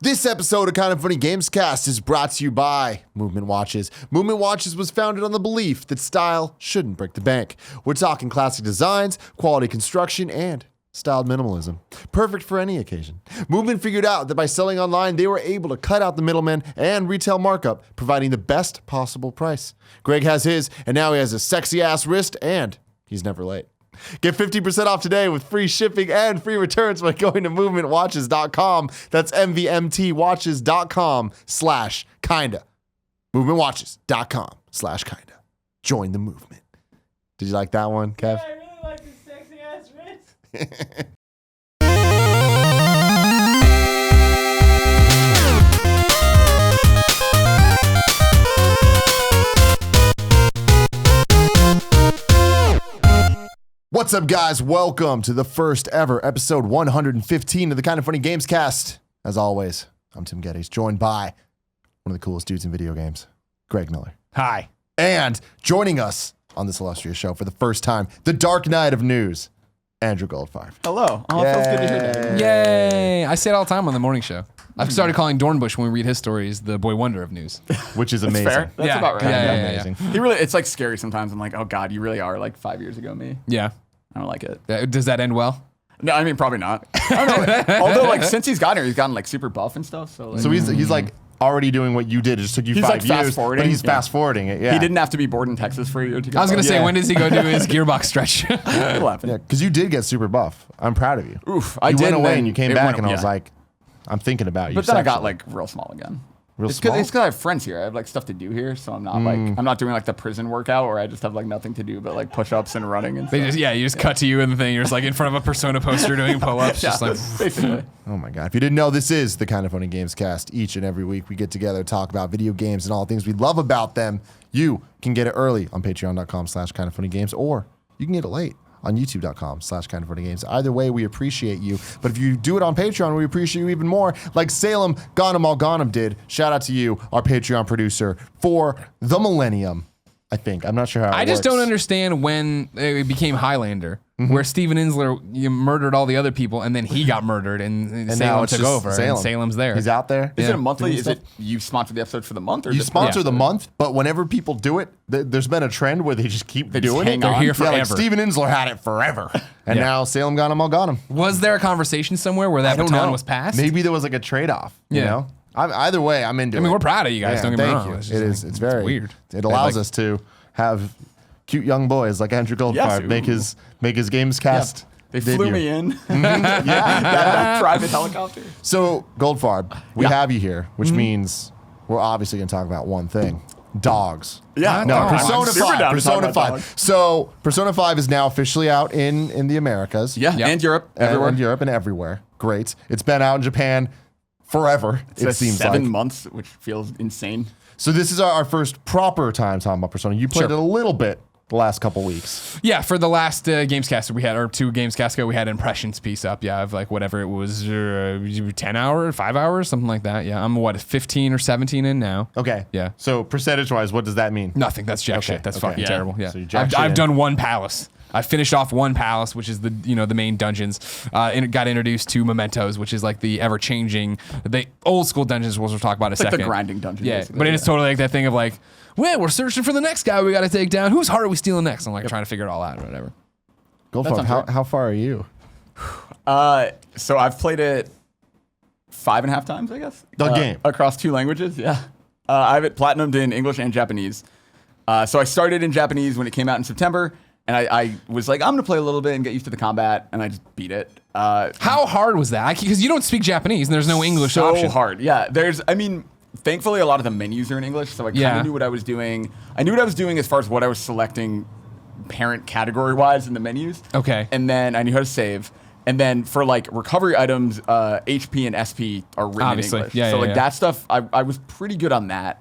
This episode of Kind of Funny Gamescast is brought to you by Movement Watches. Movement Watches was founded on the belief that style shouldn't break the bank. We're talking classic designs, quality construction, and styled minimalism. Perfect for any occasion. Movement figured out that by selling online, they were able to cut out the middleman and retail markup, providing the best possible price. Greg has his, and now he has a sexy-ass wrist, and he's never late. Get 50% off today with free shipping and free returns by going to movementwatches.com. That's MVMTwatches.com/kinda. Movementwatches.com/kinda. Join the movement. Did you like that one, Kev? Yeah, I really like this sexy ass wrist. What's up, guys? Welcome to the first ever episode 115 of the Kind of Funny Gamescast. As always, I'm Tim Gettys, joined by one of the coolest dudes in video games, Greg Miller. Hi. And joining us on this illustrious show for the first time, the Dark Knight of News, Andrew Goldfarb. Hello. Oh, it feels good to hear that. Yay! I say it all the time on the morning show. I've started calling Dornbush when we read his stories the boy wonder of news. Which is amazing. Fair. That's about right. Yeah. Amazing. He really, it's like scary sometimes. I'm like, oh God, you really are like 5 years ago me. Yeah. I don't like it. Does that end well? No, I mean, probably not. I don't know. Although like since he's gotten here, he's gotten like super buff and stuff. So, like, So he's like already doing what you did. It just took you He's 5 like years, fast-forwarding. but he's Yeah. fast-forwarding it. Yeah. he didn't have to be born in Texas for a year to get I was going to say, Yeah. when does he go do his gearbox stretch? It'll happen. Yeah, because you did get super buff. I'm proud of you. Oof. You did went away then and you came it back went- and I was yeah. like, I'm thinking about you. But then I got sexually. like real small again. Real It's small? because I have friends here. I have like stuff to do here, so I'm not like I'm not doing like the prison workout where I just have like nothing to do but like push-ups and running and They stuff. just, you just cut to you in the thing. You're just like in front of a Persona poster doing pull-ups. Yeah, Just like, basically. Oh my God. If you didn't know, this is the Kind of Funny Gamescast. Each and every week we get together, talk about video games and all the things we love about them. You can get it early on patreon.com/kindoffunnygames, or you can get it late on youtube.com/kindoffunnygames. Either way, we appreciate you. But if you do it on Patreon, we appreciate you even more, like Salem Ghanem Al Ghanem did. Shout out to you, our Patreon producer, for the millennium, I think. I'm not sure how it I just works. don't understand when it became Highlander, where Steven Insler murdered all the other people, and then he got murdered, and now Salem it's took just over, Salem. and Salem's there. He's out there. Is Yeah. it a monthly? Doing Is it you sponsor the episodes for the month, or You is it sponsor Yeah. the month, but whenever people do it, there's been a trend where they just keep just doing hang it. on. They're here Yeah, like forever. Steven Insler had it forever. And Yeah. now Salem Ghanem Al Ghanem. Was there a conversation somewhere where that I don't baton know. was passed? Maybe there was like a trade-off, you Yeah. know? Either way, I'm into it. I mean, we're proud of you guys. Yeah, Don't get me thank wrong. you. It's It just is. like- It's very weird. It allows Like- us to have cute young boys like Andrew Goldfarb Yes. make his Gamescast. They flew debut. me in. that private helicopter. So, Goldfarb, we Yeah. have you here, which means we're obviously going to talk about one thing. Dogs. Yeah, No, Oh, I'm Persona super 5. down to talk Persona about 5. dogs. So, Persona 5 is now officially out in the Americas. Yeah, Yep. and Europe, And everywhere. in Europe and everywhere. Great. It's been out in Japan forever, it It's seems 7 like. months, which feels insane. So this is our first proper time talking about Persona. You played Sure. it a little bit the last couple weeks. Yeah, for the last Gamescast we had, or 2 Gamescasts ago, we had impressions piece up. Yeah, of like whatever it was, 10 hours, 5 hours, something like that. Yeah, I'm 15 or 17 in now. Okay. Yeah. So percentage-wise, what does that mean? Nothing. That's jack shit. That's okay. fucking Yeah. terrible. Yeah. So you jack shit I've in. done one palace. I finished off one palace, which is the main dungeons. And it got introduced to mementos, which is like the ever changing, the old school dungeons. We'll talk about in a Like second. the grinding dungeon. Yeah, basically. but it's totally like that thing of like, well, we're searching for the next guy we got to take down. Whose heart are we stealing next? I'm like trying to figure it all out or whatever. Goldfarb, sounds how, great. how far are you? So I've played it 5.5 times, I guess. The game. Across 2 languages, yeah. I have it platinumed in English and Japanese. So I started in Japanese when it came out in September, and I was like, I'm going to play a little bit and get used to the combat, and I just beat it. How hard was that? Because you don't speak Japanese and there's no English so option. hard. Yeah, thankfully a lot of the menus are in English, so I kind of Yeah. knew what I was doing. I knew what I was doing as far as what I was selecting parent category-wise in the menus. Okay. And then I knew how to save. And then for like recovery items, HP and SP are written Obviously. in English. Yeah, so yeah, like yeah. that stuff, I was pretty good on that.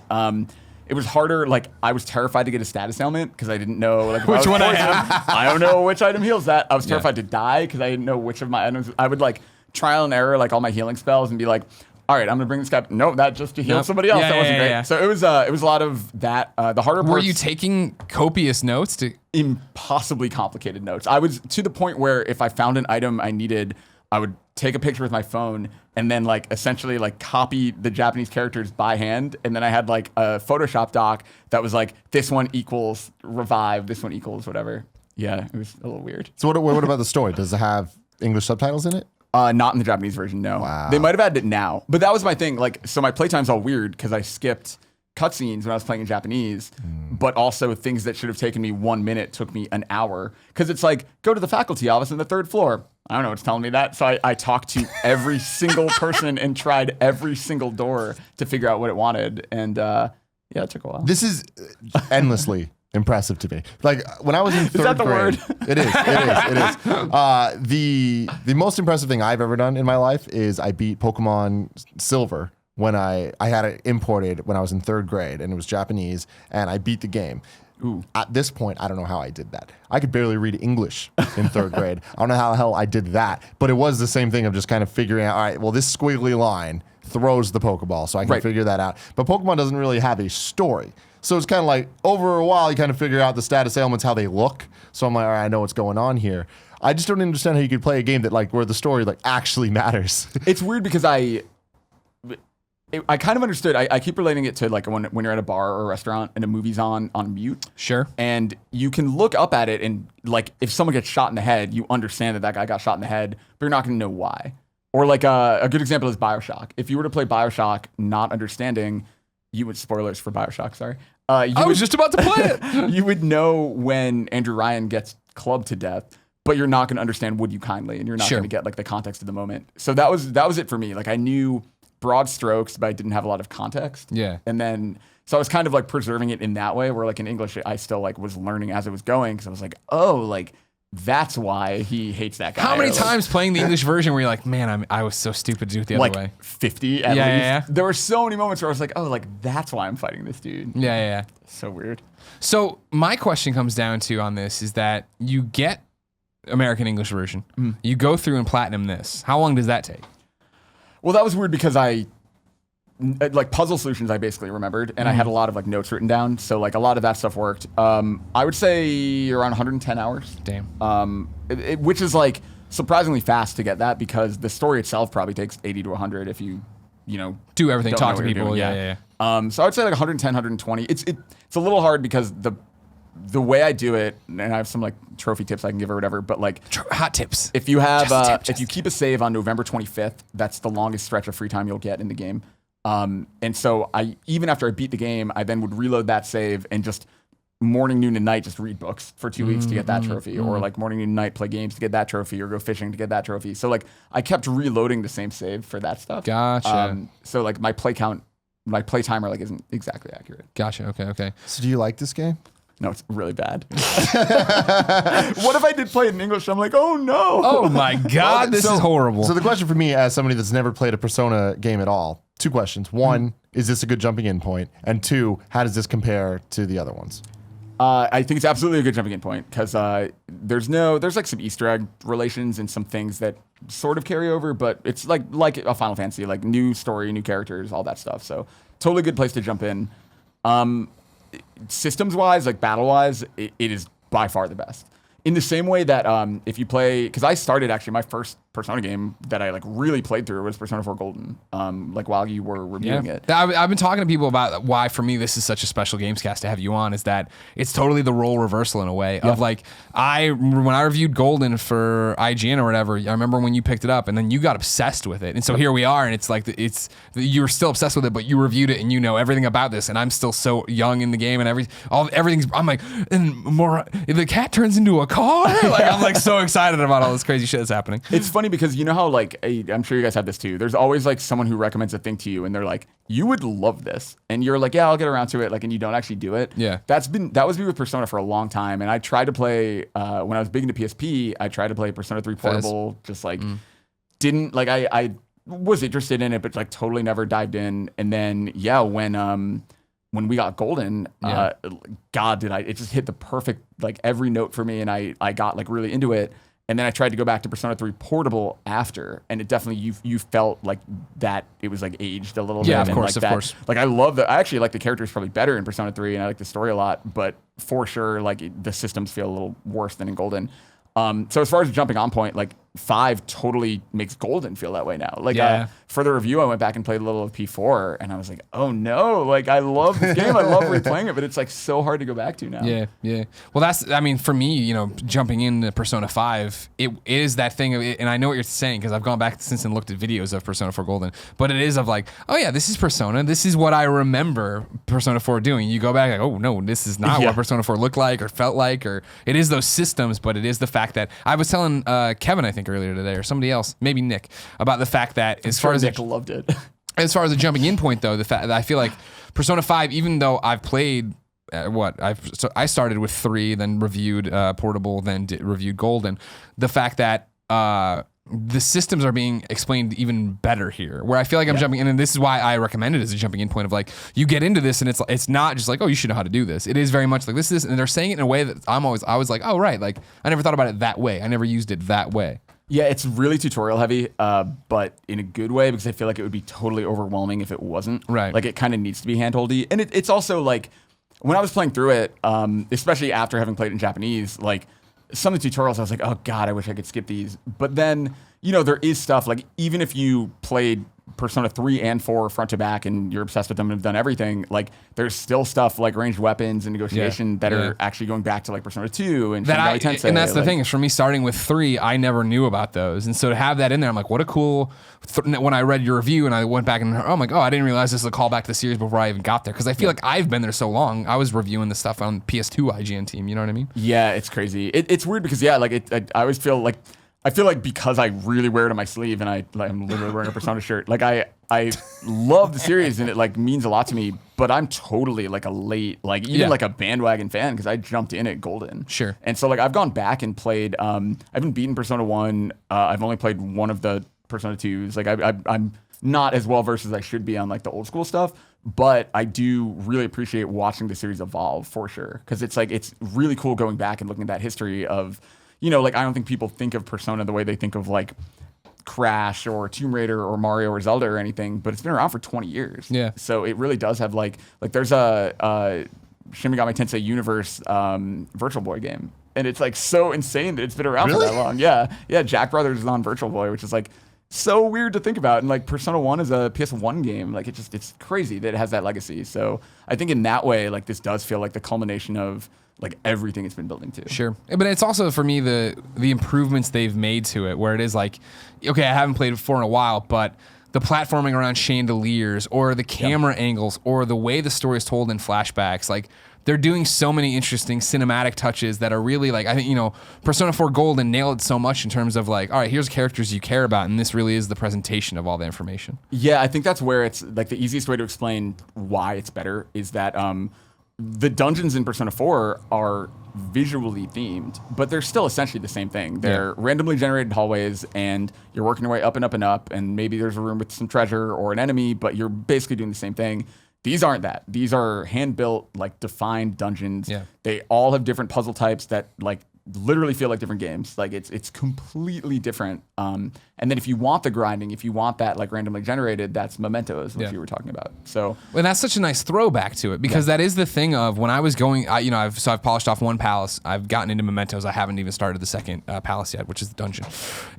It was harder. Like I was terrified to get a status ailment because I didn't know like if Which I was one I poisoned, I don't know which item heals that. I was terrified to die because I didn't know which of my items. I would like trial and error like all my healing spells and be like, all right, I'm gonna bring this guy. No, that just to heal Nope. somebody else. Yeah, That wasn't yeah, great. yeah. So it was a lot of that. The harder Were parts, you taking copious notes to? impossibly complicated notes. I was to the point where if I found an item I needed I would take a picture with my phone and then like essentially like copy the Japanese characters by hand. And then I had like a Photoshop doc that was like, this one equals revive, this one equals whatever. Yeah, it was a little weird. So what about the story? Does it have English subtitles in it? Not in the Japanese version, no. Wow. They might have added it now. But that was my thing. Like, so my playtime's all weird because I skipped cutscenes when I was playing in Japanese, but also things that should have taken me 1 minute took me an hour. Because it's like, go to the faculty office on the 3rd floor. I don't know what's telling me that. So I talked to every single person and tried every single door to figure out what it wanted. And yeah, it took a while. This is endlessly impressive to me. Like when I was in 3rd that the grade, word? It is. The most impressive thing I've ever done in my life is I beat Pokemon Silver when I had it imported when I was in 3rd grade, and it was Japanese, and I beat the game. Ooh. At this point, I don't know how I did that. I could barely read English in 3rd grade. I don't know how the hell I did that, but it was the same thing of just kind of figuring out, all right, well, this squiggly line throws the Pokeball, so I can figure that out. But Pokemon doesn't really have a story. So it's kind of like, over a while, you kind of figure out the status ailments, how they look. So I'm like, all right, I know what's going on here. I just don't understand how you could play a game that like where the story like actually matters. It's weird because I kind of understood. I keep relating it to like when you're at a bar or a restaurant and a movie's on mute. Sure. And you can look up at it and like if someone gets shot in the head, you understand that guy got shot in the head, but you're not going to know why. Or like a good example is BioShock. If you were to play BioShock not understanding, you would, spoilers for BioShock, sorry. I was just about to play it. You would know when Andrew Ryan gets clubbed to death, but you're not going to understand Would You Kindly, and you're not going to get like the context of the moment. So that was it for me. Like I knew broad strokes, but I didn't have a lot of context. Yeah. And then, so I was kind of like preserving it in that way, where like in English, I still like was learning as it was going. Cause I was like, oh, like that's why he hates that guy. How many Or, like, times playing the English version where you're like, man, I was so stupid to do it the like other way? 50 at Yeah, least. yeah. There were so many moments where I was like, oh, like that's why I'm fighting this dude. Yeah. So weird. So my question comes down to on this is that you get American English version. You go through and platinum this. How long does that take? Well, that was weird because like puzzle solutions I basically remembered, and I had a lot of like notes written down. So like a lot of that stuff worked. I would say around 110 hours. Damn. Which is like surprisingly fast to get that because the story itself probably takes 80 to 100 if you know, Do everything, don't talk know to what you're people. doing. Yeah. So I would say like 110, 120. It's a little hard because the way I do it, and I have some like trophy tips I can give or whatever, but like Hot tips. if you have Just a tip, if you keep a save on November 25th, that's the longest stretch of free time you'll get in the game. And so even after I beat the game, I then would reload that save and just morning, noon, and night just read books for 2 weeks to get that trophy, or like morning, noon, and night play games to get that trophy, or go fishing to get that trophy. So like I kept reloading the same save for that stuff. Gotcha. So like my play timer like isn't exactly accurate. Gotcha. Okay. So do you like this game? No, it's really bad. What if I did play it in English? I'm like, oh no. Oh my God, this is horrible. So the question for me as somebody that's never played a Persona game at all, 2 questions. One, is this a good jumping in point? And 2, how does this compare to the other ones? I think it's absolutely a good jumping in point because there's like some Easter egg relations and some things that sort of carry over, but it's like a Final Fantasy, like new story, new characters, all that stuff. So totally good place to jump in. Systems wise, like battle wise, it is by far the best. In the same way that if you play, because I started actually my first Persona game that I like really played through was Persona 4 Golden, like while you were reviewing it. I've been talking to people about why for me this is such a special Gamescast to have you on, is that it's totally the role reversal in a way of like when I reviewed Golden for IGN or whatever, I remember when you picked it up and then you got obsessed with it, and so here we are, and it's like you were still obsessed with it, but you reviewed it and you know everything about this, and I'm still so young in the game and everything's I'm like, and more the cat turns into a car, like I'm like so excited about all this crazy shit that's happening. It's funny because you know how like I'm sure you guys have this too. There's always like someone who recommends a thing to you and they're like, you would love this, and you're like, yeah, I'll get around to it, like, and you don't actually do it. Yeah, that was me with Persona for a long time, and I tried to play when I was big into PSP. I tried to play Persona 3 Portable, just like didn't like I was interested in it, but like totally never dived in. And then when we got Golden, God, did it just hit the perfect, like every note for me, and I got like really into it. And then I tried to go back to Persona 3 Portable after, and it definitely, you felt like that it was like aged a little bit. Yeah, of and course, like of course. Like I actually like the characters probably better in Persona 3, and I like the story a lot, but for sure, like the systems feel a little worse than in Golden. So as far as jumping on point, like 5 totally makes Golden feel that way now. Like Yeah. for the review, I went back and played a little of P4, and I was like, oh no, like I love this game, I love replaying it, but it's like so hard to go back to now. Yeah. Well, for me, jumping into Persona 5, it is that thing of it, and I know what you're saying because I've gone back since and looked at videos of Persona 4 Golden, but it is of like, oh yeah, this is Persona. This is what I remember Persona 4 doing. You go back like, oh no, this is not what Persona 4 looked like or felt like, or it is those systems, but it is the fact that I was telling Kevin, I think earlier today, or somebody else, maybe Nick, about the fact that as far as Nick loved it. As far as the jumping in point, though, the fact that I feel like Persona 5, even though I've played I started with 3, then reviewed Portable, then reviewed Golden. The fact that the systems are being explained even better here, where I feel like I'm jumping in, and this is why I recommend it as a jumping in point of like, you get into this and it's not just like, oh, you should know how to do this. It is very much like this, and they're saying it in a way that I was like, oh, right. Like I never thought about it that way. I never used it that way. Yeah, it's really tutorial heavy, but in a good way, because I feel like it would be totally overwhelming if it wasn't. Right. Like it kind of needs to be handholdy. And it's also like, when I was playing through it, especially after having played in Japanese, like some of the tutorials, I was like, oh God, I wish I could skip these. But then, there is stuff like, even if you played Persona 3 and 4 front to back and you're obsessed with them and have done everything, like there's still stuff like ranged weapons and negotiation that are actually going back to like Persona 2 and Shin Megami Tensei. And that's the thing is, for me, starting with 3, I never knew about those, and so to have that in there, I'm like, what a cool. When I read your review and I went back and I'm like, oh, I didn't realize this was a callback to the series before I even got there, because I feel like I've been there so long. I was reviewing the stuff on PS2 IGN team. You know what I mean? Yeah, it's crazy. It's weird because I always feel like. I feel like because I really wear it on my sleeve and I'm literally wearing a Persona shirt, like I love the series and it like means a lot to me, but I'm totally like a late, like even like a bandwagon fan because I jumped in at Golden. Sure. And so like I've gone back and played, I haven't beaten Persona 1. I've only played one of the Persona 2s. Like I'm not as well versed as I should be on like the old school stuff, but I do really appreciate watching the series evolve for sure. Cause it's like, it's really cool going back and looking at that history of, like I don't think people think of Persona the way they think of like Crash or Tomb Raider or Mario or Zelda or anything, but it's been around for 20 years. Yeah. So it really does have like there's a Shin Megami Tensei Universe Virtual Boy game. And it's like so insane that it's been around for that long. Yeah. Yeah. Jack Brothers is on Virtual Boy, which is like so weird to think about. And like Persona 1 is a PS1 game. Like it's crazy that it has that legacy. So I think in that way, like this does feel like the culmination of like everything it's been building to. Sure. But it's also for me the improvements they've made to it, where it is like, okay, I haven't played 4 in a while, but the platforming around chandeliers or the camera angles or the way the story is told in flashbacks, like they're doing so many interesting cinematic touches that are really like, I think, Persona 4 Golden nailed it so much in terms of like, all right, here's characters you care about, and this really is the presentation of all the information. Yeah, I think that's where it's like the easiest way to explain why it's better is that the dungeons in Persona 4 are visually themed, but they're still essentially the same thing. They're randomly generated hallways, and you're working your way up and up and up, and maybe there's a room with some treasure or an enemy, but you're basically doing the same thing. These aren't that. These are hand-built, like, defined dungeons. Yeah. They all have different puzzle types that, like, literally feel like different games. Like, it's completely different. And then if you want the grinding, if you want that, like, randomly generated, that's Mementos, which you were talking about. So, well, that's such a nice throwback to it, because that is the thing of when I was going, I've polished off one palace. I've gotten into Mementos. I haven't even started the second palace yet, which is the dungeon.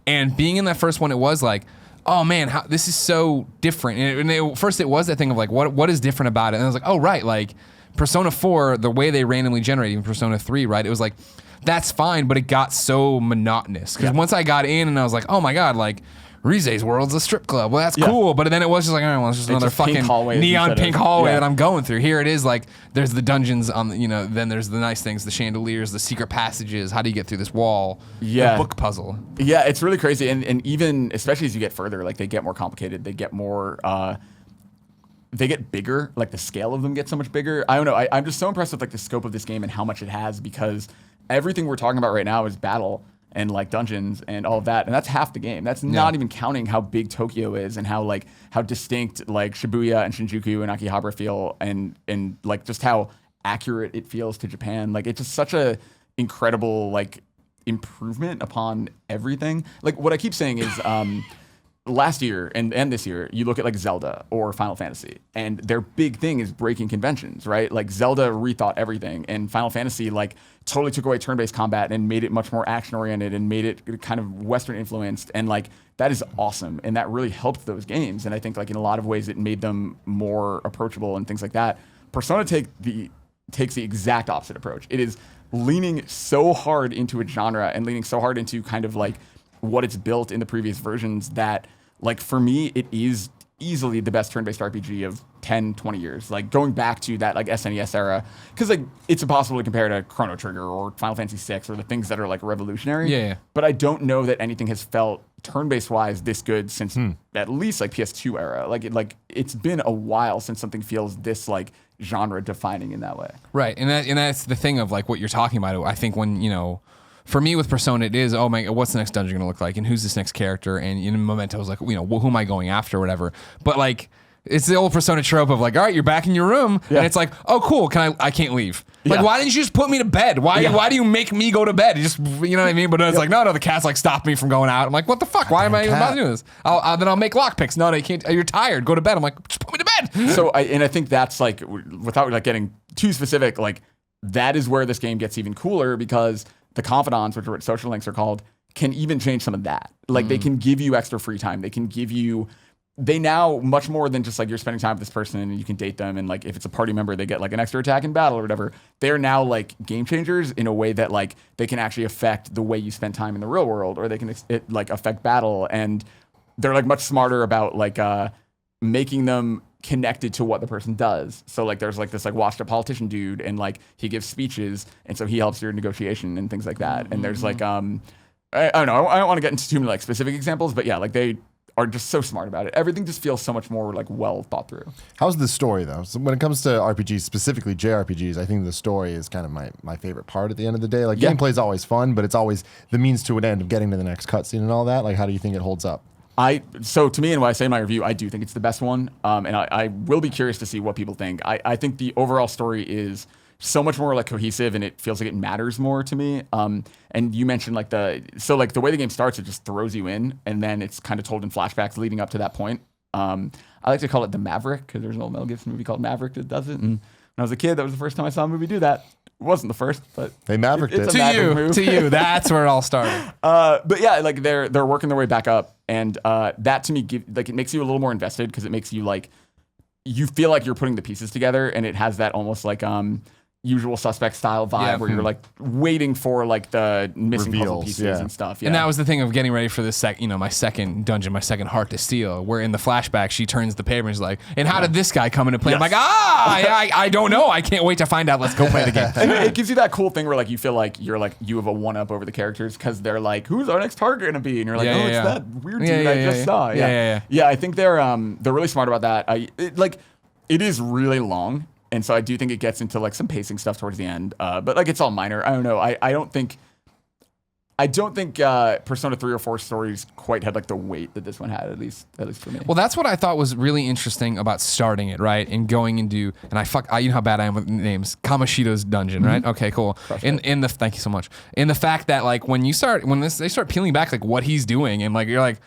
And being in that first one, it was like, oh man, this is so different. And first it was that thing of like, what is different about it? And I was like, oh right, like Persona 4, the way they randomly generate, even Persona 3, right? It was like, that's fine, but it got so monotonous. Because once I got in and I was like, oh my God, like Rize's world's a strip club. Well, that's cool. But then it was just like, all right, well, it's just another fucking neon pink hallway that I'm going through. Here it is like, there's the dungeons on the, then there's the nice things, the chandeliers, the secret passages. How do you get through this wall? The book puzzle. Yeah, it's really crazy. And even, especially as you get further, like they get more complicated. They get more, they get bigger. Like the scale of them gets so much bigger. I don't know. I'm just so impressed with like the scope of this game and how much it has, because everything we're talking about right now is battle and like dungeons and all of that, and that's half the game. That's not even counting how big Tokyo is and how distinct like Shibuya and Shinjuku and Akihabara feel, and like just how accurate it feels to Japan. Like it's just such a incredible like improvement upon everything. Like what I keep saying is last year and this year, you look at like Zelda or Final Fantasy, and their big thing is breaking conventions, right? Like Zelda rethought everything, and Final Fantasy like totally took away turn-based combat and made it much more action-oriented and made it kind of Western influenced, and like that is awesome, and that really helped those games. And I think like in a lot of ways it made them more approachable and things like that. Persona takes the exact opposite approach. It is leaning so hard into a genre and leaning so hard into kind of like what it's built in the previous versions that, like, for me, it is easily the best turn-based RPG of 10, 20 years. Like, going back to that, like, SNES era, because, like, it's impossible to compare to Chrono Trigger or Final Fantasy VI or the things that are, like, revolutionary. Yeah. But I don't know that anything has felt turn-based-wise this good since at least, like, PS2 era. It's been a while since something feels this, like, genre-defining in that way. Right, and that's the thing of, like, what you're talking about. I think when, you know, for me with Persona, it is, oh my, what's the next dungeon gonna look like, and who's this next character? And in Memento, I was like, you know, who am I going after, or whatever. But like, it's the old Persona trope of like, all right, you're back in your room, and it's like, oh cool, I can't leave. Like, why didn't you just put me to bed? Why do you make me go to bed? You just, you know what I mean? But it's like, no, the cat's like stopped me from going out. I'm like, what the fuck? Why am I even about to do this? Then I'll make lockpicks. No, you can't. You're tired. Go to bed. I'm like, just put me to bed. So I think that's like, without like getting too specific, like that is where this game gets even cooler, because the confidants, which are what social links are called, can even change some of that. Like they can give you extra free time. They now, much more than just like you're spending time with this person and you can date them, and like if it's a party member, they get like an extra attack in battle or whatever. They're now like game changers in a way that like they can actually affect the way you spend time in the real world, or they can like affect battle. And they're like much smarter about like making them connected to what the person does. So like there's like this like washed up politician dude, and like he gives speeches, and so he helps your negotiation and things like that. And there's like I don't know, I don't want to get into too many like specific examples, but yeah, like they are just so smart about it. Everything just feels so much more like well thought through. How's the story though? So when it comes to RPGs, specifically JRPGs, I think the story is kind of my favorite part at the end of the day. Like gameplay is always fun, but it's always the means to an end of getting to the next cutscene and all that. Like how do you think it holds up? So to me, and what I say in my review, I do think it's the best one. And I will be curious to see what people think. I think the overall story is so much more like cohesive, and it feels like it matters more to me. And you mentioned like the way the game starts, it just throws you in, and then it's kind of told in flashbacks leading up to that point. I like to call it the Maverick, because there's an old Mel Gibson movie called Maverick that does it. And when I was a kid, that was the first time I saw a movie do that. It wasn't the first, but they Mavericked it. To you, that's where it all started. But yeah, like they're working their way back up, and that to me it makes you a little more invested, because it makes you like, you feel like you're putting the pieces together, and it has that almost like Usual Suspect style vibe where you're like waiting for like the missing puzzle pieces and stuff. Yeah. And that was the thing of getting ready for the my second dungeon, my second heart to steal, where in the flashback she turns the paper and is like, and how did this guy come into play? I'm like, I don't know. I can't wait to find out. Let's go play the game. And it gives you that cool thing where like you feel like you have a one up over the characters, because they're like, who's our next target gonna be? And you're like, it's that weird dude I just saw. Yeah, I think they're really smart about that. It is really long. And so I do think it gets into like some pacing stuff towards the end, but like it's all minor. I don't know. I don't think Persona 3 or 4 stories quite had like the weight that this one had, at least for me. Well, that's what I thought was really interesting about starting it, right? And going into, and you know how bad I am with names, Kamoshida's dungeon, right? Okay, cool. Thank you so much. In the fact that like they start peeling back like what he's doing, and like you're like,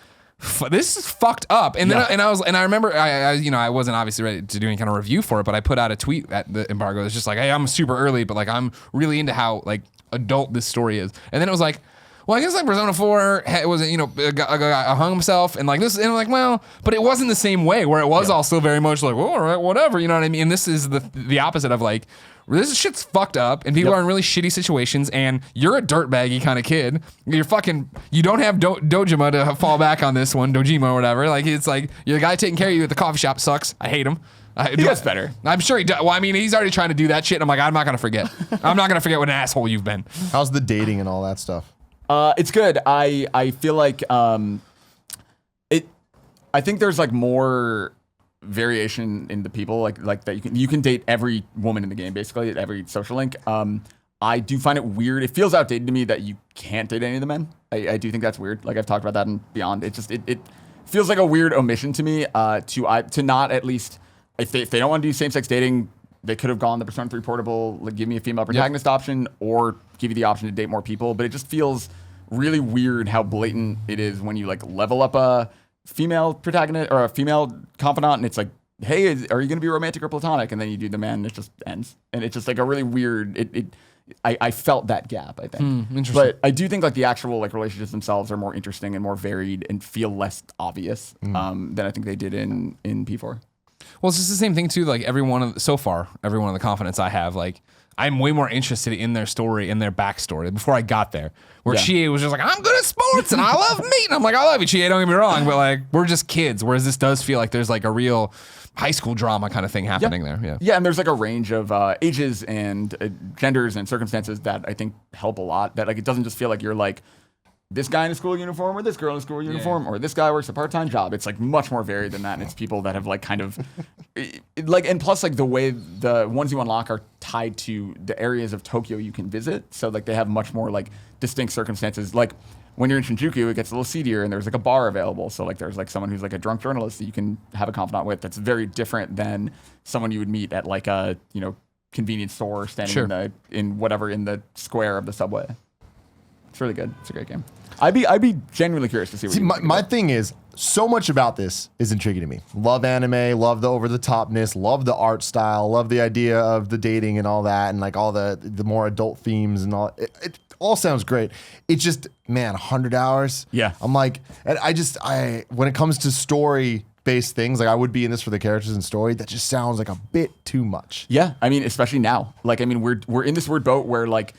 this is fucked up. And then I remember I wasn't obviously ready to do any kind of review for it, but I put out a tweet at the embargo. It's just like, hey, I'm super early, but like I'm really into how like adult this story is. And then it was like, well, I guess like Persona 4 was, a guy hung himself and like this, and I'm like, well, but it wasn't the same way, where it was all still very much like, well, all right, whatever, you know what I mean? And this is the opposite of like, this shit's fucked up, and people are in really shitty situations, and you're a dirtbaggy kind of kid. You don't have Dojima to fall back on this one, Dojima or whatever. Like, it's like, you're the guy taking care of you at the coffee shop sucks. I hate him. He gets better. I'm sure he does. Well, I mean, he's already trying to do that shit, and I'm like, I'm not going to forget. I'm not going to forget what an asshole you've been. How's the dating and all that stuff? It's good. I feel like I think there's like more variation in the people like that you can date every woman in the game, basically at every social link. I do find it weird. It feels outdated to me that you can't date any of the men. I do think that's weird. Like I've talked about that and beyond. It just it feels like a weird omission to me. To not, at least if they don't want to do same-sex dating, they could have gone the Persona 3 portable, like give me a female protagonist option, or give you the option to date more people. But it just feels really weird how blatant it is when you like level up a female protagonist or a female confidant, and it's like, hey, are you going to be romantic or platonic? And then you do the man, and it just ends, and it's just like a really weird. I felt that gap, I think. Interesting. But I do think like the actual like relationships themselves are more interesting and more varied and feel less obvious than I think they did in P4. Well, it's just the same thing too. Like every one of the confidants I have, like I'm way more interested in their story and their backstory before I got there. Where Chie was just like, I'm good at sports and I love meat. And I'm like, I love you, Chie, don't get me wrong, but like we're just kids. Whereas this does feel like there's like a real high school drama kind of thing happening there. Yeah, and there's like a range of ages and genders and circumstances that I think help a lot. That like it doesn't just feel like you're like this guy in a school uniform or this girl in a school uniform or this guy works a part-time job. It's like much more varied than that, and it's people that have like kind of like, and plus like the way the ones you unlock are tied to the areas of Tokyo you can visit, so like they have much more like distinct circumstances. Like when you're in Shinjuku, it gets a little seedier, and there's like a bar available. So like there's like someone who's like a drunk journalist that you can have a confidant with. That's very different than someone you would meet at like a convenience store standing in the square of the subway. It's really good. It's a great game. I'd be genuinely curious to see what you think. My thing is, so much about this is intriguing to me. Love anime, love the over-the-topness, love the art style, love the idea of the dating and all that, and like all the more adult themes and all. It all sounds great. It's just, man, 100 hours. Yeah. I'm like, and I when it comes to story-based things, like I would be in this for the characters and story. That just sounds like a bit too much. Yeah, I mean, especially now. Like, I mean, we're in this weird boat where like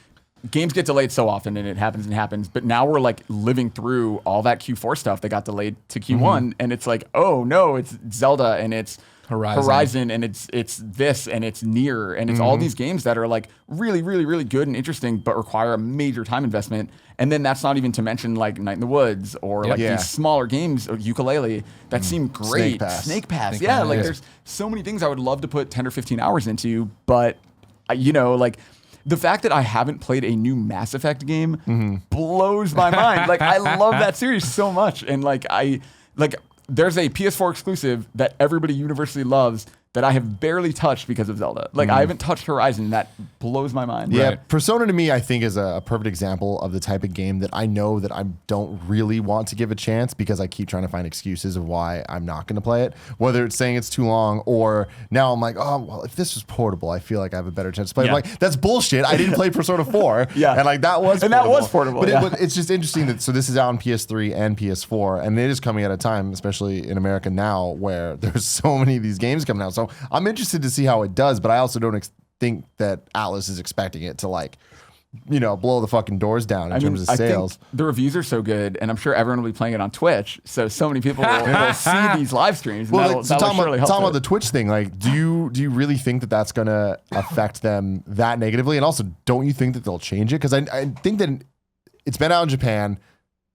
games get delayed so often, and it happens. But now we're like living through all that Q4 stuff that got delayed to Q1, and it's like, oh no, it's Zelda and it's Horizon and it's this and it's Nier and it's all these games that are like really, really, really good and interesting, but require a major time investment. And then that's not even to mention like Night in the Woods or like these smaller games, or Ukulele that seem great. Snake Pass. Yeah, like there's so many things I would love to put 10 or 15 hours into, but like. The fact that I haven't played a new Mass Effect game blows my mind. Like I love that series so much, and there's a PS4 exclusive that everybody universally loves that I have barely touched because of Zelda. Like I haven't touched Horizon, and that blows my mind. Yeah, Persona to me, I think is a perfect example of the type of game that I know that I don't really want to give a chance because I keep trying to find excuses of why I'm not going to play it. Whether it's saying it's too long, or now I'm like, oh, well, if this was portable, I feel like I have a better chance to play. I'm like, that's bullshit. I didn't play Persona 4. And like that was portable. But it's just interesting that, so this is out on PS3 and PS4, and it is coming at a time, especially in America now, where there's so many of these games coming out. So I'm interested to see how it does, but I also don't think that Atlus is expecting it to like, blow the fucking doors down in terms of sales. Think the reviews are so good, and I'm sure everyone will be playing it on Twitch. So many people will see these live streams. And well, talking about the Twitch thing, like, do you really think that that's gonna affect them that negatively? And also, don't you think that they'll change it? Because I think that it's been out in Japan.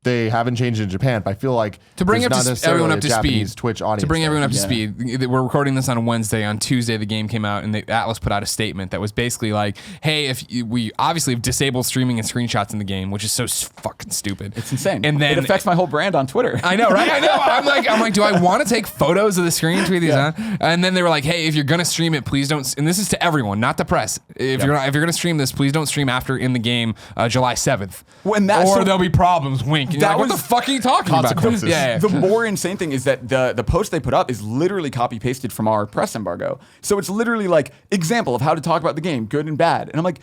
They haven't changed in Japan, but I feel like to bring everyone up to speed. Twitch audience. To bring everyone up to speed, we're recording this on a Wednesday. On Tuesday, the game came out, and Atlus put out a statement that was basically like, "Hey, we obviously have disabled streaming and screenshots in the game, which is so fucking stupid. It's insane. And then it affects my whole brand on Twitter. I know, right? I know. I'm like, do I want to take photos of the screen, tweet these on? And then they were like, "Hey, if you're gonna stream it, please don't." And this is to everyone, not the press. If you're gonna stream this, please don't stream after in the game July 7th, or there'll be problems. Wink. And you're like, what the fuck are you talking about? The more insane thing is that the post they put up is literally copy pasted from our press embargo. So it's literally like example of how to talk about the game, good and bad. And I'm like,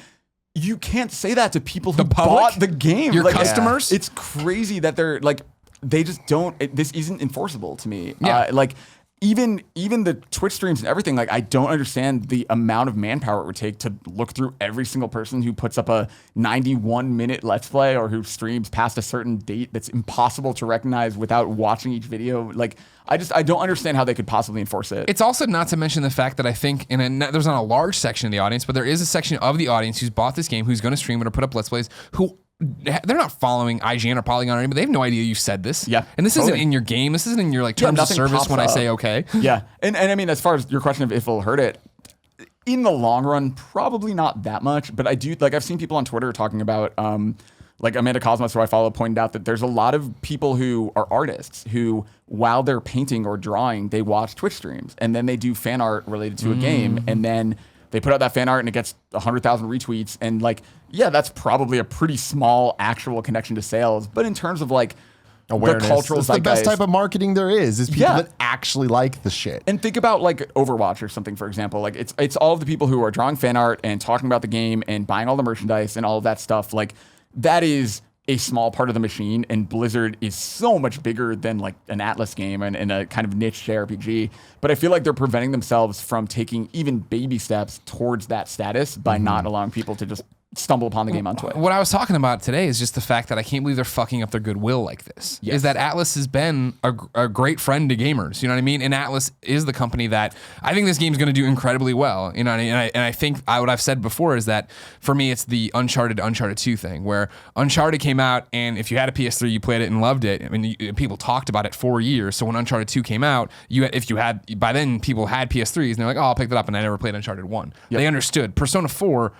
you can't say that to people who bought the game. Your customers? It's crazy that they're like, they just don't. This isn't enforceable to me. Even the Twitch streams and everything, like I don't understand the amount of manpower it would take to look through every single person who puts up a 91-minute Let's Play or who streams past a certain date that's impossible to recognize without watching each video. Like I don't understand how they could possibly enforce it. It's also not to mention the fact that I think there's not a large section of the audience, but there is a section of the audience who's bought this game, who's going to stream it or put up Let's Plays, who they're not following IGN or Polygon or anything, but they have no idea you said this. Yeah. And this isn't in your game. This isn't in your like terms of service when I say okay. Yeah. And I mean, as far as your question of if it'll hurt it, in the long run, probably not that much. But I do, like, I've seen people on Twitter talking about, like Amanda Cosmos, who I follow, pointed out that there's a lot of people who are artists who, while they're painting or drawing, they watch Twitch streams and then they do fan art related to a game, and then they put out that fan art and it gets 100,000 retweets. And like, yeah, that's probably a pretty small actual connection to sales. But in terms of like awareness. the cultural It's the best zeitgeist. type of marketing there is people Yeah. that actually like the shit. And think about like Overwatch or something, for example. Like it's all of the people who are drawing fan art and talking about the game and buying all the merchandise and all of that stuff. Like that is a small part of the machine, and Blizzard is so much bigger than like an Atlus game and a kind of niche JRPG. But I feel like they're preventing themselves from taking even baby steps towards that status by not allowing people to just stumble upon the game on Twitter. What I was talking about today is just the fact that I can't believe they're fucking up their goodwill like this. Yes. Is that Atlus has been a great friend to gamers. You know what I mean? And Atlus is the company that I think this game's going to do incredibly well. You know what I mean? And I think what I've said before is that for me, it's the Uncharted 2 thing, where Uncharted came out, and if you had a PS3, you played it and loved it. I mean, people talked about it for years. So when Uncharted 2 came out, by then people had PS3s, and they're like, oh, I'll pick that up. And I never played Uncharted 1. They understood. Persona 4,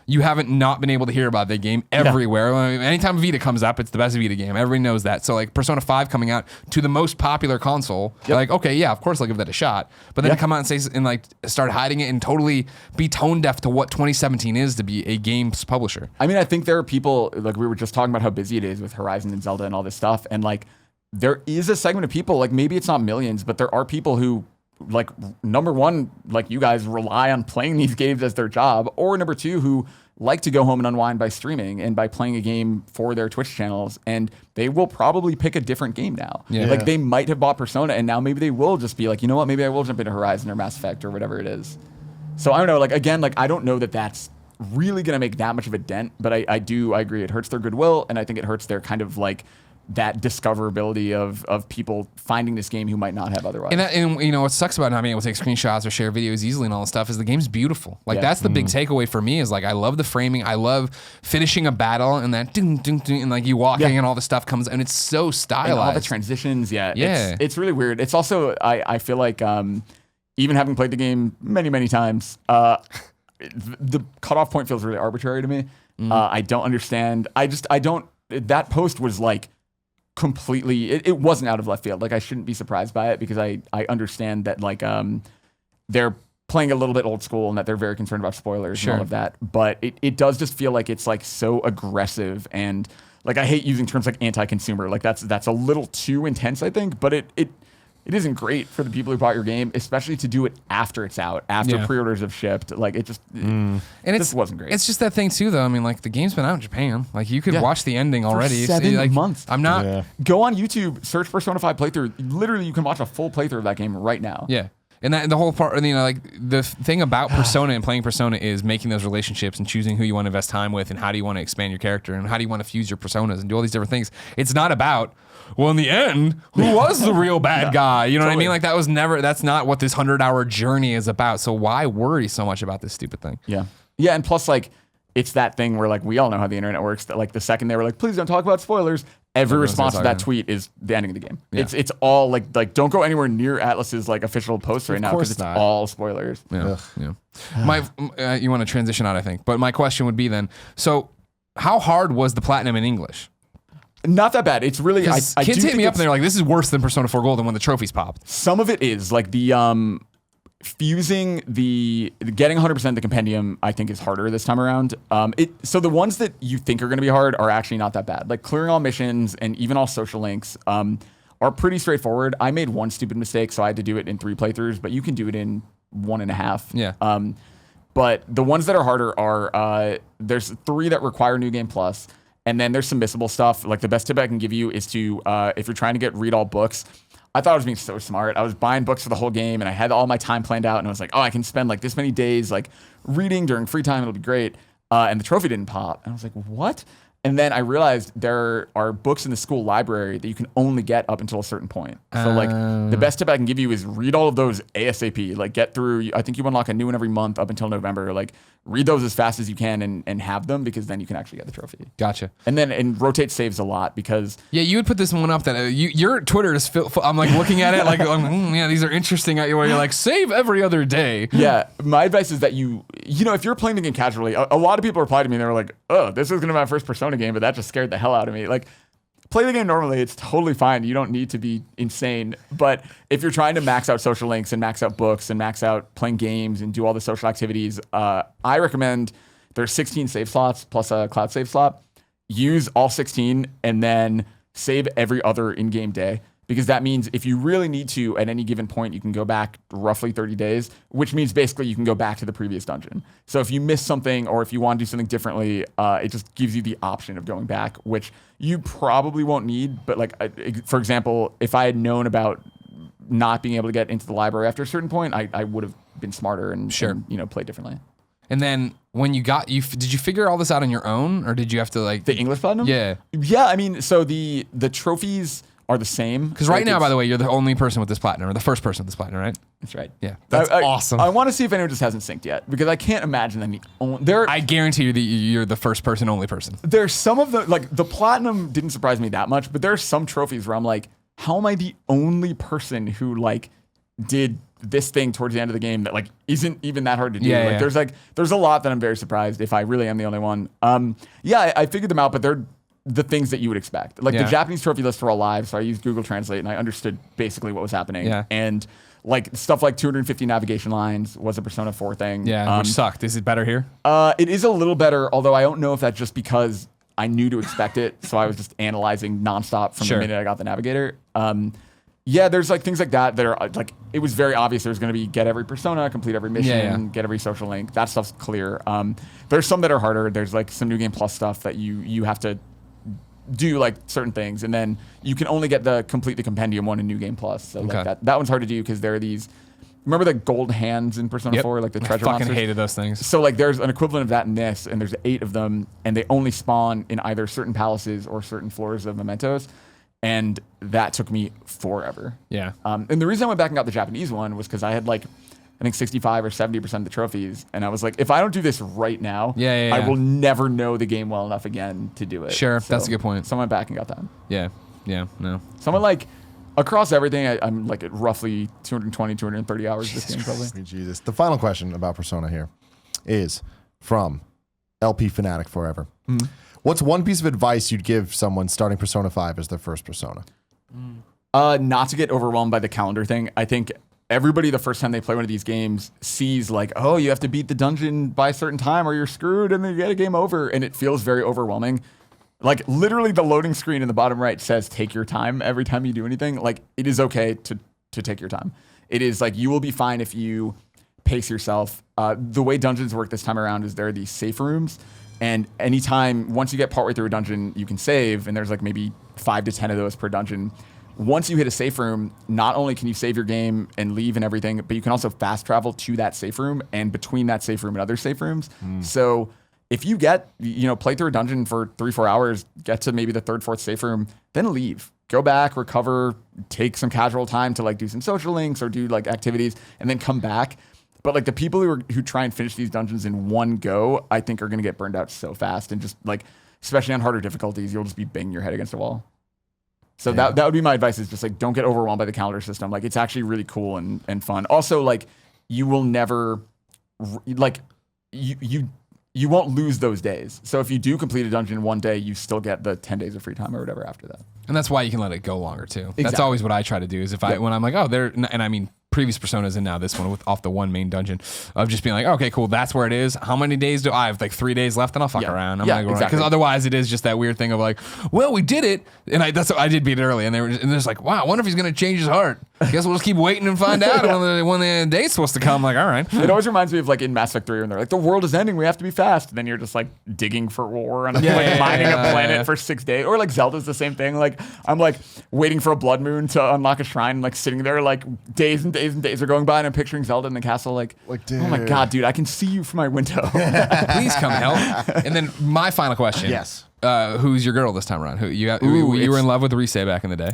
you haven't not been able to hear about that game everywhere. I mean, anytime Vita comes up, it's the best Vita game. Everybody knows that. So like Persona 5 coming out to the most popular console, you're like, okay, yeah, of course I'll give that a shot. But then to come out and say and like start hiding it and totally be tone deaf to what 2017 is to be a games publisher. I mean, I think there are people, like we were just talking about how busy it is with Horizon and Zelda and all this stuff. And like there is a segment of people, like maybe it's not millions, but there are people who like number one, like you guys rely on playing these games as their job, or number two, who like to go home and unwind by streaming and by playing a game for their Twitch channels, and they will probably pick a different game now. Yeah. Like they might have bought Persona, and now maybe they will just be like, you know what, maybe I will jump into Horizon or Mass Effect or whatever it is. So I don't know, like again, like I don't know that that's really gonna make that much of a dent, but I agree, it hurts their goodwill, and I think it hurts their kind of like that discoverability of people finding this game who might not have otherwise. And you know what sucks about not being able to take screenshots or share videos easily and all this stuff is the game's beautiful. Like that's the big takeaway for me is like I love the framing. I love finishing a battle and that ding, ding, ding, and like you walking and all the stuff comes and it's so stylized. And all the transitions, it's really weird. It's also I feel like even having played the game many times, the cutoff point feels really arbitrary to me. I don't understand. I don't. That post was like completely, it wasn't out of left field. Like I shouldn't be surprised by it because I understand that like they're playing a little bit old school and that they're very concerned about spoilers and all of that. But it does just feel like it's like so aggressive, and like I hate using terms like anti-consumer. Like that's a little too intense, I think, but it isn't great for the people who bought your game, especially to do it after it's out, after pre-orders have shipped. Like it just, and it just wasn't great. It's just that thing too, though. I mean, like the game's been out in Japan. Like you could watch the ending already. For 7 like, months. I'm not. Go on YouTube, search Persona 5 playthrough. Literally, you can watch a full playthrough of that game right now. Yeah. And the whole part, you know, like the thing about Persona and playing Persona is making those relationships and choosing who you want to invest time with and how do you want to expand your character and how do you want to fuse your personas and do all these different things. It's not about, well, in the end, who was the real bad guy? You know what I mean? Like that's not what this 100-hour journey is about. So why worry so much about this stupid thing? Yeah. Yeah. And plus, like, it's that thing where, like, we all know how the internet works. That, like, the second they were like, please don't talk about spoilers, every response to that tweet is the ending of the game. Yeah. It's all like don't go anywhere near Atlus's like official post right now because it's all spoilers. Yeah. You want to transition out, I think. But my question would be then, so how hard was the platinum in English? Not that bad. It's really kids hit me up and they're like, this is worse than Persona 4 Golden when the trophies popped. Some of it is like the fusing getting 100% the compendium, I think is harder this time around. So the ones that you think are going to be hard are actually not that bad. Like clearing all missions and even all social links are pretty straightforward. I made one stupid mistake, so I had to do it in 3 playthroughs, but you can do it in 1.5. Yeah. But the ones that are harder are there's 3 that require New Game Plus. And then there's some missable stuff. Like the best tip I can give you is to, if you're trying to read all books, I thought I was being so smart. I was buying books for the whole game and I had all my time planned out and I was like, oh, I can spend like this many days like reading during free time. It'll be great. And the trophy didn't pop. And I was like, what? And then I realized there are books in the school library that you can only get up until a certain point. So like the best tip I can give you is read all of those ASAP. Like get through, I think you unlock a new one every month up until November. Like read those as fast as you can and have them because then you can actually get the trophy. Gotcha. And rotate saves a lot because... Yeah, you would put this one up that your Twitter is I'm like looking at it like, yeah, these are interesting. Where you're like, save every other day. Yeah, my advice is that you know, if you're playing the game casually, a lot of people replied to me and they were like, oh, this is going to be my first Persona game, but that just scared the hell out of me. Like, play the game normally. It's totally fine. You don't need to be insane. But if you're trying to max out social links and max out books and max out playing games and do all the social activities, I recommend there's 16 save slots plus a cloud save slot. Use all 16 and then save every other in-game day. Because that means if you really need to, at any given point, you can go back roughly 30 days, which means basically you can go back to the previous dungeon. So if you miss something or if you want to do something differently, it just gives you the option of going back, which you probably won't need. But like, for example, if I had known about not being able to get into the library after a certain point, I would have been smarter and played differently. And then when did you figure all this out on your own, or did you have to like the English Platinum? Yeah. Yeah, I mean, so the trophies are the same. Because right now, by the way, you're the only person with this platinum, or the first person with this platinum, right? That's right. Yeah. That's awesome. I want to see if anyone just hasn't synced yet, because I can't imagine them. I guarantee you that you're the first person, only person. There's some of the platinum didn't surprise me that much, but there's some trophies where I'm like, how am I the only person who like did this thing towards the end of the game that like isn't even that hard to do? Yeah, there's a lot that I'm very surprised if I really am the only one. I figured them out, but they're the things that you would expect. Like the Japanese trophy lists were all live, so I used Google Translate and I understood basically what was happening. Yeah. And like stuff like 250 navigation lines was a Persona 4 thing. Yeah, which sucked. Is it better here? It is a little better, although I don't know if that's just because I knew to expect it, so I was just analyzing nonstop from the minute I got the navigator. There's like things like that are like, it was very obvious there was going to be get every persona, complete every mission, get every social link. That stuff's clear. There's some that are harder. There's like some New Game Plus stuff that you have to do like certain things, and then you can only get the complete the compendium one in New Game Plus. So like that one's hard to do because there are these. Remember the gold hands in Persona 4, like the treasure monsters? I fucking hated those things. So like there's an equivalent of that in this, and there's 8 of them, and they only spawn in either certain palaces or certain floors of mementos. And that took me forever. Yeah. And the reason I went back and got the Japanese one was because I had like, I think 65 or 70% of the trophies. And I was like, if I don't do this right now, I will never know the game well enough again to do it. Sure, so, that's a good point. So I went back and got that. Yeah, no. Someone like, across everything, I'm like at roughly 220, 230 hours this game probably. Jesus. The final question about Persona here is from LP Fanatic Forever. Mm-hmm. What's one piece of advice you'd give someone starting Persona 5 as their first Persona? Not to get overwhelmed by the calendar thing. I think everybody, the first time they play one of these games, sees like, oh, you have to beat the dungeon by a certain time or you're screwed and then you get a game over. And it feels very overwhelming. Like literally the loading screen in the bottom right says, take your time every time you do anything. Like it is okay to take your time. It is like, you will be fine if you pace yourself. The way dungeons work this time around is there are these safe rooms. And anytime, once you get partway through a dungeon, you can save, and there's like maybe 5 to 10 of those per dungeon. Once you hit a safe room, not only can you save your game and leave and everything, but you can also fast travel to that safe room and between that safe room and other safe rooms. So if you play through a dungeon for 3-4 hours, get to maybe the 3rd, 4th safe room, then leave. Go back, recover, take some casual time to like do some social links or do like activities, and then come back. But like the people who try and finish these dungeons in one go, I think are going to get burned out so fast, and just like, especially on harder difficulties, you'll just be banging your head against a wall. So that would be my advice, is just like, don't get overwhelmed by the calendar system. Like it's actually really cool and fun. Also, like you will never like you won't lose those days. So if you do complete a dungeon one day, you still get the 10 days of free time or whatever after that. And that's why you can let it go longer too. Exactly. That's always what I try to do, is if when I'm like, oh, and I mean, previous Personas and now this one off the one main dungeon, of just being like, okay, cool, that's where it is. How many days do I have? Like 3 days left, and I'll fuck around. I'm gonna go exactly. Because otherwise it is just that weird thing of like, well, we did it, and that's what I did beat it early, and they're just like, wow, I wonder if he's gonna change his heart. I guess we'll just keep waiting and find out when the date's supposed to come. Like, all right. It always reminds me of like in Mass Effect 3 when they're like, the world is ending, we have to be fast. And then you're just like digging for war and mining a planet for 6 days. Or like Zelda's the same thing. Like I'm like waiting for a blood moon to unlock a shrine, and like sitting there like days and days and days are going by, and I'm picturing Zelda in the castle like dude. Oh my God, dude, I can see you from my window. Please come help. And then my final question. Yes. Who's your girl this time around? Who you were in love with Rise back in the day?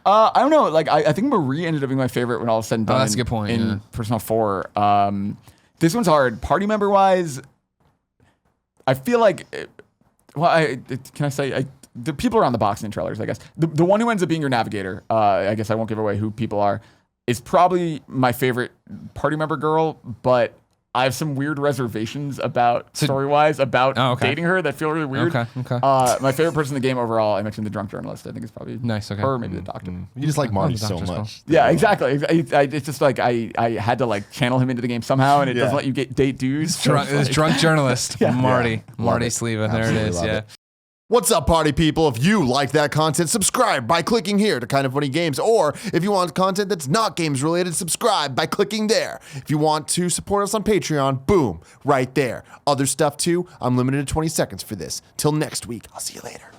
I don't know. Like I think Marie ended up being my favorite when all was said and done. Oh, that's a good point. In Persona 4. This one's hard. Party member wise, I feel like, can I say, the people around the box and trailers, I guess. The one who ends up being your navigator, I guess I won't give away who people are, is probably my favorite party member girl, but I have some weird reservations about story-wise about dating her that feel really weird. Okay. My favorite person in the game overall, I mentioned the drunk journalist. I think is probably nice. Okay. her, or maybe the doctor. You just like Marty so much. Yeah, exactly. It's just like I had to like channel him into the game somehow, and it doesn't let you date dudes. Drunk journalist, Marty. Yeah. Marty Sleva. There it is. Yeah. What's up, party people? If you like that content, subscribe by clicking here to Kind of Funny Games. Or if you want content that's not games related, subscribe by clicking there. If you want to support us on Patreon, boom, right there. Other stuff too, I'm limited to 20 seconds for this. Till next week, I'll see you later.